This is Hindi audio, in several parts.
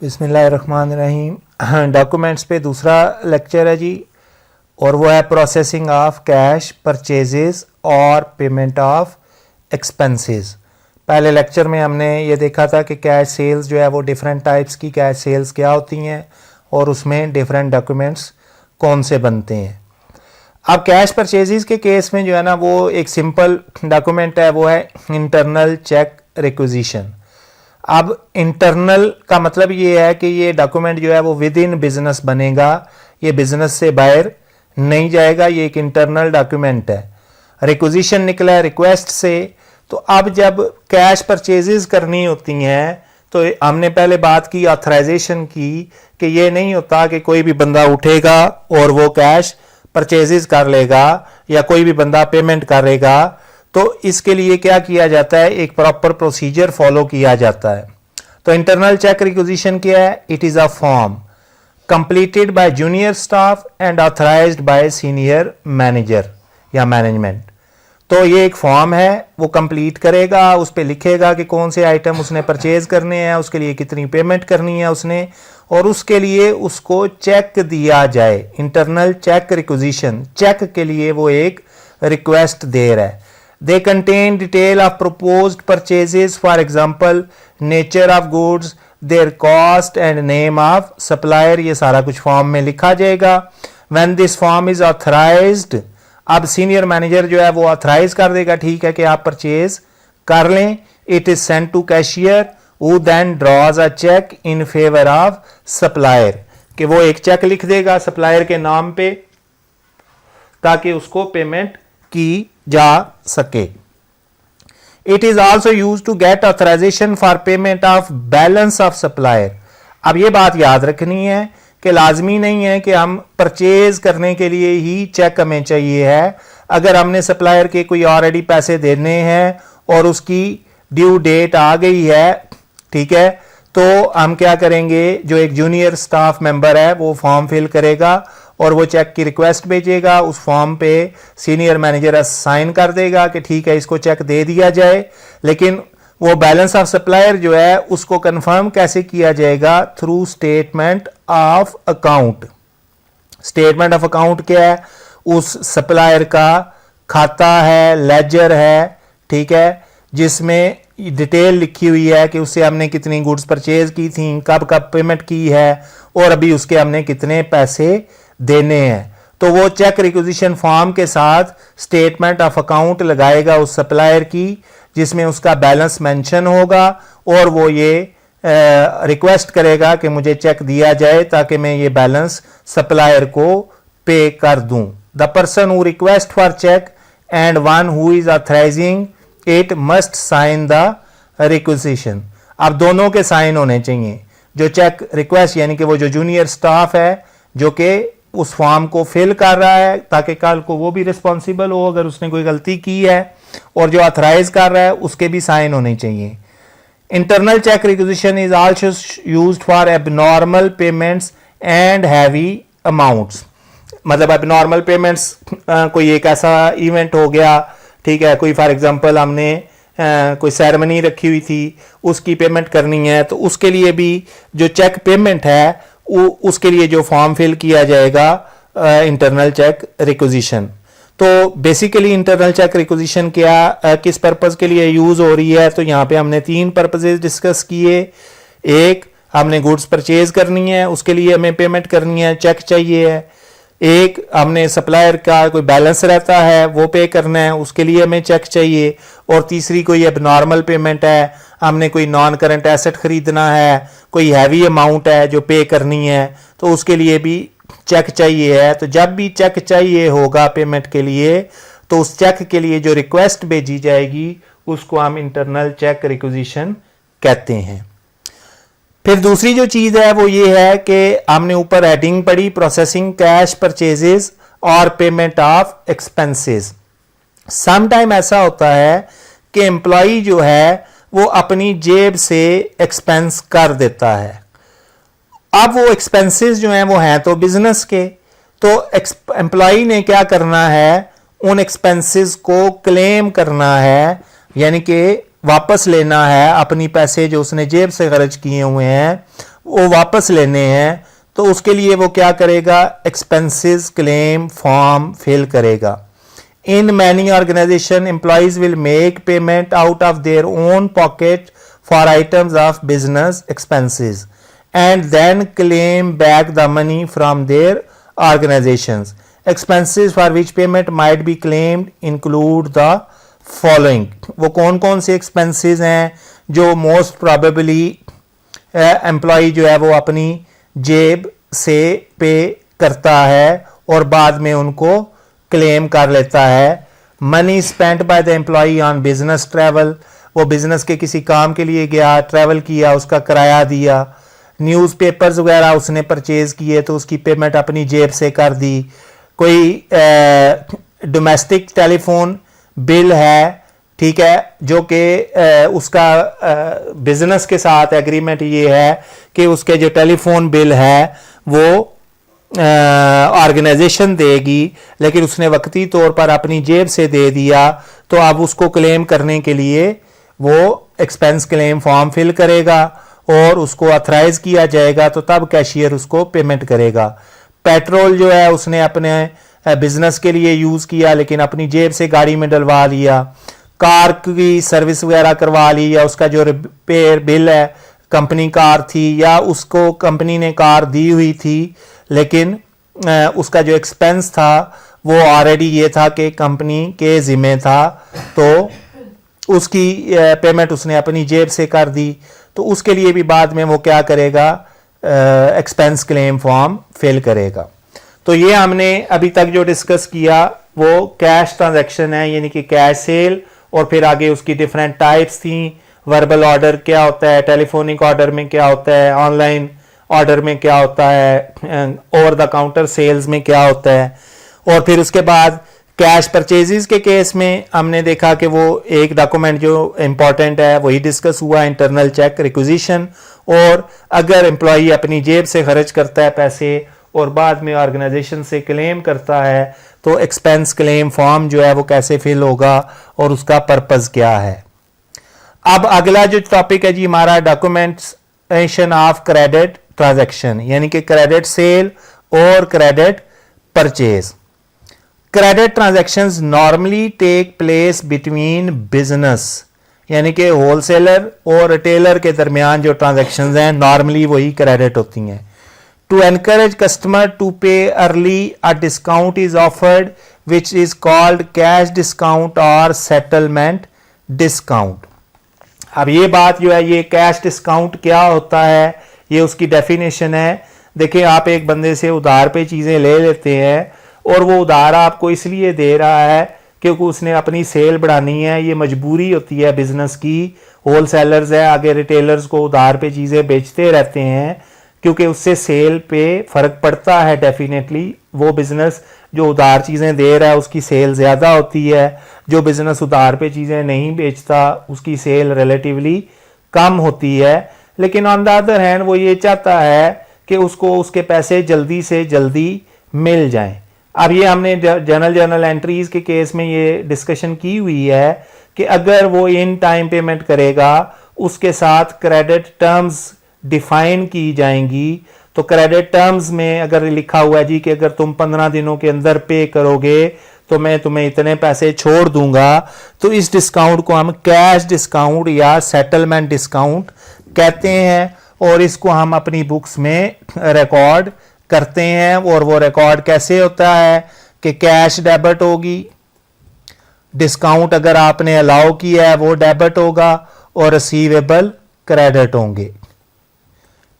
बिस्मिल्लाहिर्रहमानिर्रहीम। डॉक्यूमेंट्स पे दूसरा लेक्चर है जी, और वो है प्रोसेसिंग ऑफ कैश परचेजेस और पेमेंट ऑफ एक्सपेंसेस। पहले लेक्चर में हमने ये देखा था कि कैश सेल्स जो है वो डिफरेंट टाइप्स की कैश सेल्स क्या होती हैं और उसमें डिफरेंट डॉक्यूमेंट्स कौन से बनते हैं। अब कैश परचेजेस के केस में जो है ना वो एक सिंपल डॉक्यूमेंट है, वो है इंटरनल चेक रिक्विजिशन। अब इंटरनल का मतलब ये है कि ये डॉक्यूमेंट जो है वो विद इन बिजनेस बनेगा, ये बिजनेस से बाहर नहीं जाएगा, ये एक इंटरनल डॉक्यूमेंट है। रिक्विजिशन निकला है रिक्वेस्ट से। तो अब जब कैश परचेजेस करनी होती हैं तो हमने पहले बात की ऑथराइजेशन की कि ये नहीं होता कि कोई भी बंदा उठेगा और वो कैश परचेजेस कर लेगा या कोई भी बंदा पेमेंट करेगा। तो इसके लिए क्या किया जाता है, एक प्रॉपर प्रोसीजर फॉलो किया जाता है। तो इंटरनल चेक रिक्विजिशन क्या है? It is a form completed by junior staff and authorised bye senior manager या मैनेजमेंट। तो ये एक फॉर्म है, वो कंप्लीट करेगा, उस पर लिखेगा कि कौन से आइटम उसने परचेज करने हैं, उसके लिए कितनी पेमेंट करनी है उसने, और उसके लिए उसको चेक दिया जाए। इंटरनल चेक रिक्विजिशन, चेक के लिए वो एक रिक्वेस्ट दे रहा है। They contain detail of proposed purchases, for example, nature of goods, their cost and name of supplier। ये सारा कुछ फॉर्म में लिखा जाएगा। When this form is authorized, अब सीनियर मैनेजर जो है वो ऑथराइज कर देगा, ठीक है कि आप परचेज कर लें। It is sent to cashier who then draws a check in favor of supplier, कि वो एक चेक लिख देगा सप्लायर के नाम पे ताकि उसको पेमेंट की जा सके। It is also use to get authorisation for payment of balance of supplier. अब ये बात याद रखनी है कि लाजमी नहीं है कि हम परचेज करने के लिए ही चेक हमें चाहिए है। अगर हमने सप्लायर के कोई ऑलरेडी पैसे देने हैं और उसकी ड्यू डेट आ गई है, ठीक है, तो हम क्या करेंगे, जो एक जूनियर स्टाफ मेंबर है वो फॉर्म फिल करेगा और वो चेक की रिक्वेस्ट भेजेगा। उस फॉर्म पे सीनियर मैनेजर साइन कर देगा कि ठीक है इसको चेक दे दिया जाए। लेकिन वो बैलेंस ऑफ सप्लायर जो है उसको कंफर्म कैसे किया जाएगा? Through statement of account. Statement of account क्या है? उस सप्लायर का खाता है, लेजर है, ठीक है, जिसमें डिटेल लिखी हुई है कि उससे हमने कितनी गुड्स परचेज की थी, कब कब पेमेंट की है और अभी उसके हमने कितने पैसे देने हैं। तो वो चेक रिक्विजिशन फॉर्म के साथ स्टेटमेंट ऑफ अकाउंट लगाएगा उस सप्लायर की, जिसमें उसका बैलेंस मेंशन होगा और वो ये रिक्वेस्ट करेगा कि मुझे चेक दिया जाए ताकि मैं ये बैलेंस सप्लायर को पे कर दूं। The person who request for cheque and one who is authorising it must sign the requisition. अब दोनों के साइन होने चाहिए। जो चेक रिक्वेस्ट यानी कि वो जो जूनियर स्टाफ है जो कि उस फॉर्म को फिल कर रहा है ताकि कल को वो भी रिस्पॉन्सिबल हो अगर उसने कोई गलती की है, और जो ऑथराइज कर रहा है उसके भी साइन होने चाहिए। Internal cheque requisition is also used for abnormal payments and heavy amounts. मतलब एबनॉर्मल पेमेंट्स, कोई एक ऐसा इवेंट हो गया, ठीक है, कोई फॉर एग्जांपल हमने कोई सेरेमनी रखी हुई थी, उसकी पेमेंट करनी है, तो उसके लिए भी जो चेक पेमेंट है उसके लिए जो फॉर्म फिल किया जाएगा इंटरनल चेक रिक्विजिशन। तो बेसिकली इंटरनल चेक रिक्विजिशन क्या किस पर्पस के लिए यूज हो रही है? तो यहाँ पे हमने 3 पर्पसेस डिस्कस किए। एक, हमने गुड्स परचेज करनी है, उसके लिए हमें पेमेंट करनी है, चेक चाहिए है। एक, हमने सप्लायर का कोई बैलेंस रहता है वो पे करना है, उसके लिए हमें चेक चाहिए। और तीसरी, कोई एबनॉर्मल पेमेंट है, हमने कोई नॉन करंट एसेट खरीदना है, कोई हैवी अमाउंट है जो पे करनी है, तो उसके लिए भी चेक चाहिए है। तो जब भी चेक चाहिए होगा पेमेंट के लिए, तो उस चेक के लिए जो रिक्वेस्ट भेजी जाएगी उसको हम इंटरनल चेक रिक्विजिशन कहते हैं। फिर दूसरी जो चीज है वो ये है कि हमने ऊपर हेडिंग पढ़ी प्रोसेसिंग कैश परचेजेस और payment of expenses. Some time ऐसा होता है कि एम्प्लॉय जो है वो अपनी जेब से एक्सपेंस कर देता है। अब वो एक्सपेंसेस जो हैं वो हैं तो बिजनेस के, तो एम्प्लॉय ने क्या करना है, उन एक्सपेंसेस को क्लेम करना है, यानी कि वापस लेना है अपनी पैसे जो उसने जेब से खर्च किए हुए हैं वो वापस लेने हैं, तो उसके लिए वो क्या करेगा, एक्सपेंसेस क्लेम फॉर्म फिल करेगा। In many organisation employees will make payment out of their own pocket for items of business expenses and then claim back the money from their organisations. Expenses for which payment might be claimed include the following. वो कौन कौन से एक्सपेंसेस हैं जो मोस्ट प्रोबेबली एम्प्लॉय जो है वो अपनी जेब से पे करता है और बाद में उनको क्लेम कर लेता है। Money spent by the employee on business travel, वो बिजनेस के किसी काम के लिए गया, ट्रैवल किया, उसका किराया दिया। न्यूज़पेपर्स वगैरह उसने परचेज किए तो उसकी पेमेंट अपनी जेब से कर दी। कोई डोमेस्टिक टेलीफोन बिल है, ठीक है, जो कि उसका बिजनेस के साथ एग्रीमेंट ये है कि उसके जो टेलीफोन बिल है वो ऑर्गेनाइजेशन देगी, लेकिन उसने वक्ती तौर पर अपनी जेब से दे दिया, तो अब उसको क्लेम करने के लिए वो एक्सपेंस क्लेम फॉर्म फिल करेगा और उसको ऑथराइज किया जाएगा, तो तब कैशियर उसको पेमेंट करेगा। पेट्रोल जो है उसने अपने बिजनेस के लिए यूज़ किया लेकिन अपनी जेब से गाड़ी में डलवा लिया। कार की सर्विस वगैरह करवा ली, या उसका जो रिपेयर बिल है, कंपनी कार थी या उसको कंपनी ने कार दी हुई थी लेकिन उसका जो एक्सपेंस था वो ऑलरेडी ये था कि कंपनी के ज़िम्मे था, तो उसकी पेमेंट उसने अपनी जेब से कर दी, तो उसके लिए भी बाद में वो क्या करेगा, एक्सपेंस क्लेम फॉर्म फिल करेगा। तो ये हमने अभी तक जो डिस्कस किया वो कैश ट्रांजैक्शन है, यानी कि कैश सेल, और फिर आगे उसकी डिफरेंट टाइप्स थी। वर्बल ऑर्डर क्या होता है, टेलीफोनिक ऑर्डर में क्या होता है, ऑनलाइन ऑर्डर में क्या होता है, ओवर द काउंटर सेल्स में क्या होता है। और फिर उसके बाद कैश परचेजेस के केस में हमने देखा कि वो एक डॉक्यूमेंट जो इंपॉर्टेंट है वही डिस्कस हुआ, इंटरनल चेक रिक्विजिशन। और अगर एम्प्लॉई अपनी जेब से खर्च करता है पैसे और बाद में ऑर्गेनाइजेशन से क्लेम करता है, तो एक्सपेंस क्लेम फॉर्म जो है वो कैसे फिल होगा और उसका पर्पस क्या है। अब अगला जो टॉपिक है जी हमारा, डॉक्यूमेंटेशन ऑफ क्रेडिट ट्रांजैक्शन, यानी कि क्रेडिट सेल और credit purchase. Credit transactions normally take place between business, यानी कि होलसेलर और रिटेलर के दरमियान जो ट्रांजैक्शंस हैं नॉर्मली वही क्रेडिट होती हैं। टू एनकरेज कस्टमर टू पे early a discount is offered which is called cash discount और सेटलमेंट डिस्काउंट। अब ये बात जो है, ये कैश डिस्काउंट क्या होता है, ये उसकी डेफिनेशन है। देखिए, आप एक बंदे से उधार पे चीज़ें ले लेते हैं और वो उधार आपको इसलिए दे रहा है क्योंकि उसने अपनी सेल बढ़ानी है, ये मजबूरी होती है बिजनेस की। होलसेलर्स है, आगे रिटेलर्स को उधार पे चीज़ें बेचते रहते हैं क्योंकि उससे सेल पे फ़र्क पड़ता है। डेफिनेटली वो बिज़नेस जो उधार चीज़ें दे रहा है उसकी सेल ज़्यादा होती है, जो बिज़नेस उधार पे चीज़ें नहीं बेचता उसकी सेल रिलेटिवली कम होती है। लेकिन ऑन द अदर हैंड वो ये चाहता है कि उसको उसके पैसे जल्दी से जल्दी मिल जाएं। अब ये हमने जर्नल एंट्रीज के केस में ये डिस्कशन की हुई है कि अगर वो इन टाइम पेमेंट करेगा उसके साथ क्रेडिट टर्म्स डिफाइन की जाएंगी। तो क्रेडिट टर्म्स में अगर लिखा हुआ है जी कि अगर तुम 15 दिनों के अंदर पे करोगे तो मैं तुम्हें इतने पैसे छोड़ दूंगा, तो इस डिस्काउंट को हम कैश डिस्काउंट या सेटलमेंट डिस्काउंट कहते हैं और इसको हम अपनी बुक्स में रिकॉर्ड करते हैं। और वो रिकॉर्ड कैसे होता है कि कैश डेबिट होगी, डिस्काउंट अगर आपने अलाउ किया है वो डेबिट होगा और रिसीवेबल क्रेडिट होंगे।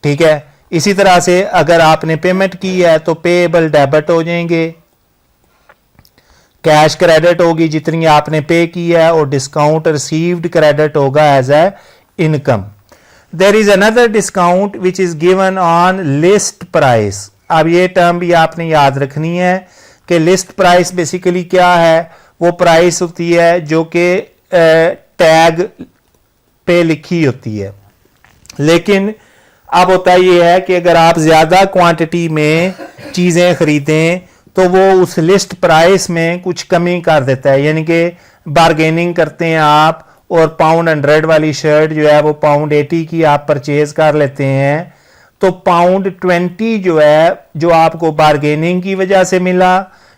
ठीक है, इसी तरह से अगर आपने पेमेंट की है तो पेएबल डेबिट हो जाएंगे, कैश क्रेडिट होगी जितनी आपने पे की है, और डिस्काउंट रिसीव्ड क्रेडिट होगा as a income. There is another discount which is given on list price. अब ये टर्म भी आपने याद रखनी है कि लिस्ट प्राइस बेसिकली क्या है, वो प्राइस होती है जो कि टैग पे लिखी होती है। लेकिन अब होता ये है कि अगर आप ज़्यादा क्वांटिटी में चीज़ें ख़रीदें तो वो उस लिस्ट प्राइस में कुछ कमी कर देता है, यानी कि बारगेनिंग करते हैं आप और £100 वाली शर्ट जो है वो £80 की आप परचेज कर लेते हैं, तो पाउंड 20 जो है, जो आपको बार्गेनिंग की वजह से मिला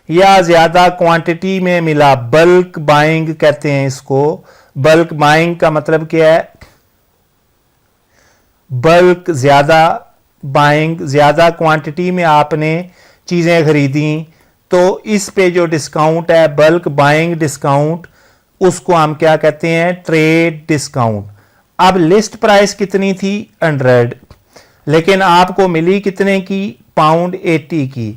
या ज्यादा क्वांटिटी में मिला, बल्क बाइंग कहते हैं इसको। बल्क बाइंग का मतलब क्या है? बल्क, ज्यादा बाइंग, ज्यादा क्वांटिटी में आपने चीजें खरीदी, तो इस पे जो डिस्काउंट है, बल्क बाइंग डिस्काउंट, उसको हम क्या कहते हैं? Trade discount. अब लिस्ट प्राइस कितनी थी? 100, लेकिन आपको मिली कितने की? पाउंड 80 की।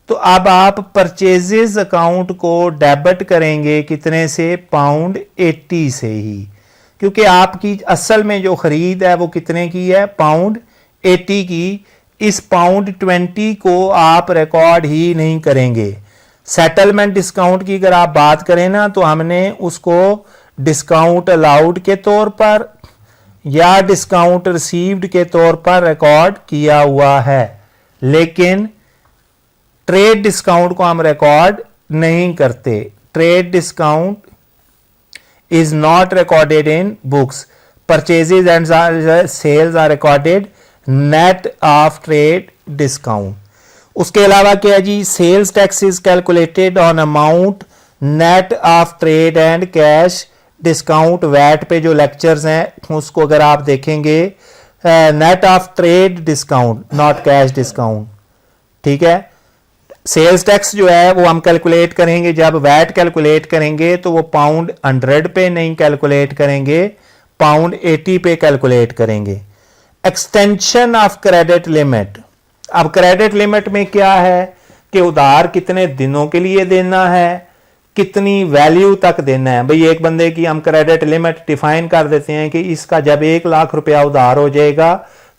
तो अब आप परचेजेस अकाउंट को डेबिट करेंगे कितने से? पाउंड 80 से ही, क्योंकि आपकी असल में जो खरीद है वो कितने की है? पाउंड 80 की। इस पाउंड 20 को आप रिकॉर्ड ही नहीं करेंगे। सेटलमेंट डिस्काउंट की अगर आप बात करें ना, तो हमने उसको डिस्काउंट अलाउड के तौर पर या डिस्काउंट रिसीव्ड के तौर पर रिकॉर्ड किया हुआ है, लेकिन ट्रेड डिस्काउंट को हम रिकॉर्ड नहीं करते। Trade discount is not recorded in books. Purchases and sales are recorded net of trade discount. उसके अलावा क्या है जी? Sales tax is calculated on amount net of trade and cash discount. VAT पे जो लेक्चर्स हैं उसको अगर आप देखेंगे, net of trade discount, not cash discount, ठीक है। सेल्स टैक्स जो है वो हम कैलकुलेट करेंगे, जब वैट कैलकुलेट करेंगे तो वो पाउंड 100 पे नहीं कैलकुलेट करेंगे, पाउंड 80 पे कैलकुलेट करेंगे। Extension of credit limit. अब क्रेडिट लिमिट में क्या है कि उधार कितने दिनों के लिए देना है, कितनी वैल्यू तक देना है। भाई एक बंदे की हम क्रेडिट लिमिट डिफाइन कर देते हैं कि इसका जब 1 लाख रुपया उधार हो जाएगा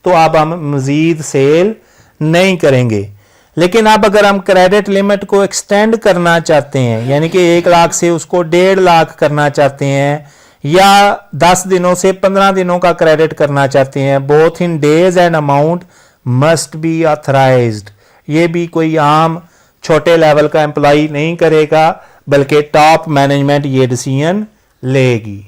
तो अब हम मजीद सेल नहीं करेंगे। लेकिन अब अगर हम क्रेडिट लिमिट को एक्सटेंड करना चाहते हैं, यानी कि 1 लाख से उसको 1.5 लाख करना चाहते हैं, या 10 दिनों से 15 दिनों का क्रेडिट करना चाहते हैं, both in days and amount must be authorised. ये भी कोई आम छोटे लेवल का एम्प्लॉय नहीं करेगा, बल्कि टॉप मैनेजमेंट ये डिसीजन लेगी।